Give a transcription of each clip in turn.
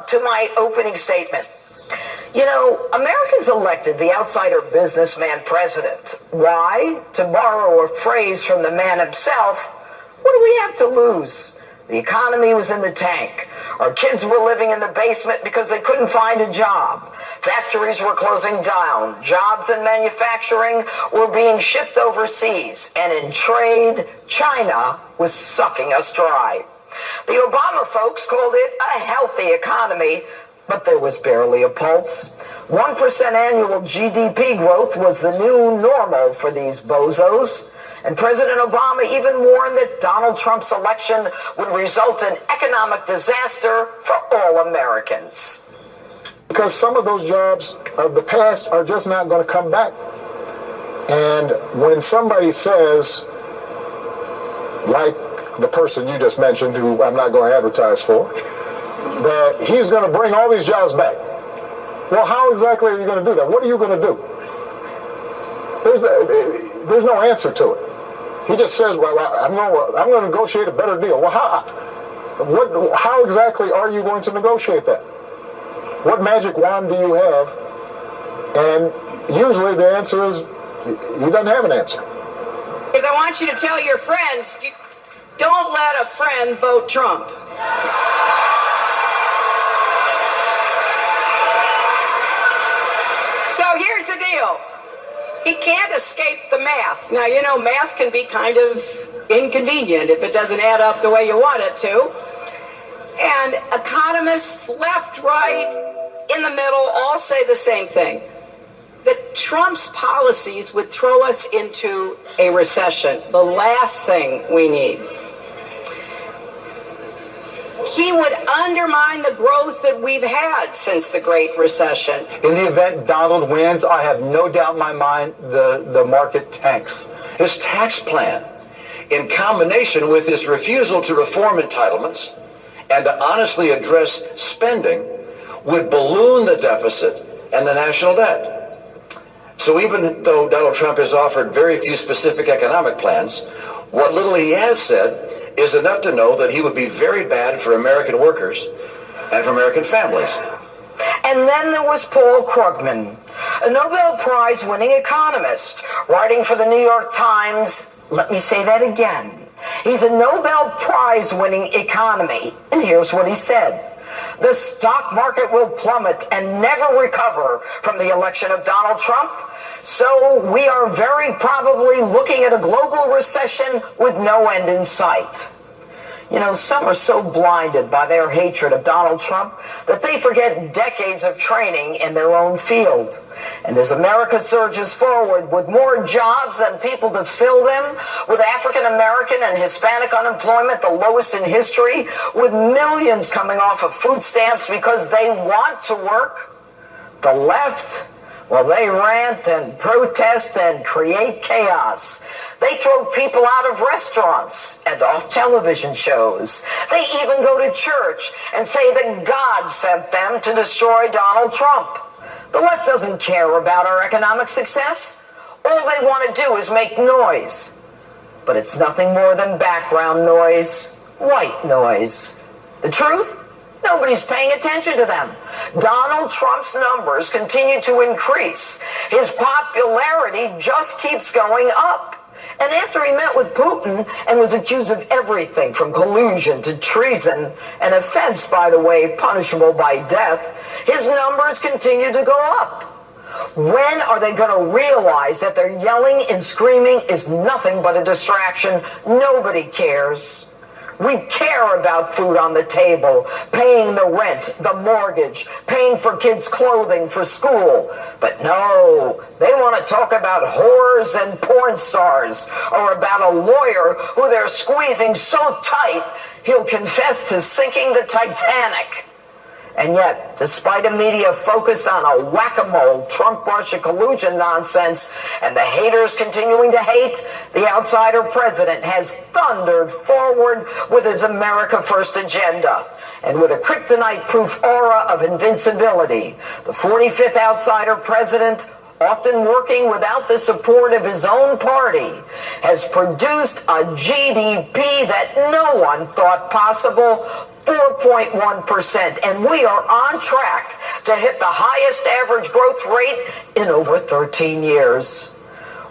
to my opening statement. You know, Americans elected the outsider businessman president. Why? To borrow a phrase from the man himself, what do we have to lose? The economy was in the tank. Our kids were living in the basement because they couldn't find a job. Factories were closing down. Jobs in manufacturing were being shipped overseas. And in trade, China was sucking us dry. The Obama folks called it a healthy economy, but there was barely a pulse. 1% annual GDP growth was the new normal for these bozos. And President Obama even warned that Donald Trump's election would result in economic disaster for all Americans. Because some of those jobs of the past are just not going to come back. And when somebody says, like the person you just mentioned, who I'm not going to advertise for, that he's going to bring all these jobs back. Well, how exactly are you going to do that? What are you going to do? There's no answer to it. He just says, well, I'm going to negotiate a better deal. Well, how exactly are you going to negotiate that? What magic wand do you have? And usually the answer is, he doesn't have an answer. Because I want you to tell your friends, don't let a friend vote Trump. So here's the deal. He can't escape the math. Now, you know, math can be kind of inconvenient if it doesn't add up the way you want it to. And economists, left, right, in the middle, all say the same thing. That Trump's policies would throw us into a recession, the last thing we need. He would undermine the growth that we've had since the Great Recession. In the event Donald wins, I have no doubt in my mind the market tanks. His tax plan, in combination with his refusal to reform entitlements and to honestly address spending, would balloon the deficit and the national debt. So even though Donald Trump has offered very few specific economic plans, what little he has said is enough to know that he would be very bad for American workers and for American families. And then there was Paul Krugman, a Nobel Prize-winning economist, writing for the New York Times. Let me say that again. He's a Nobel Prize-winning economy, and here's what he said. The stock market will plummet and never recover from the election of Donald Trump. So we are very probably looking at a global recession with no end in sight. You know, some are so blinded by their hatred of Donald Trump that they forget decades of training in their own field. And as America surges forward with more jobs than people to fill them, with African American and Hispanic unemployment the lowest in history, with millions coming off of food stamps because they want to work, the left, well, they rant and protest and create chaos. They throw people out of restaurants and off television shows. They even go to church and say that God sent them to destroy Donald Trump. The left doesn't care about our economic success. All they want to do is make noise. But it's nothing more than background noise, white noise. The truth? Nobody's paying attention to them. Donald Trump's numbers continue to increase. His popularity just keeps going up. And after he met with Putin and was accused of everything from collusion to treason, an offense, by the way, punishable by death, his numbers continue to go up. When are they going to realize that their yelling and screaming is nothing but a distraction? Nobody cares. We care about food on the table, paying the rent, the mortgage, paying for kids' clothing for school. But no, they want to talk about whores and porn stars, or about a lawyer who they're squeezing so tight he'll confess to sinking the Titanic. And yet, despite a media focused on a whack-a-mole Trump-Russia collusion nonsense and the haters continuing to hate, the outsider president has thundered forward with his America First agenda. And with a kryptonite-proof aura of invincibility, the 45th outsider president often working without the support of his own party, has produced a GDP that no one thought possible, 4.1%. And we are on track to hit the highest average growth rate in over 13 years.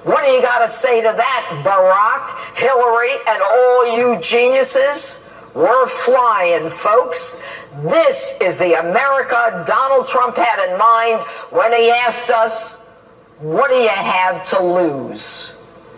What do you got to say to that, Barack, Hillary, and all you geniuses? We're flying, folks. This is the America Donald Trump had in mind when he asked us, what do you have to lose?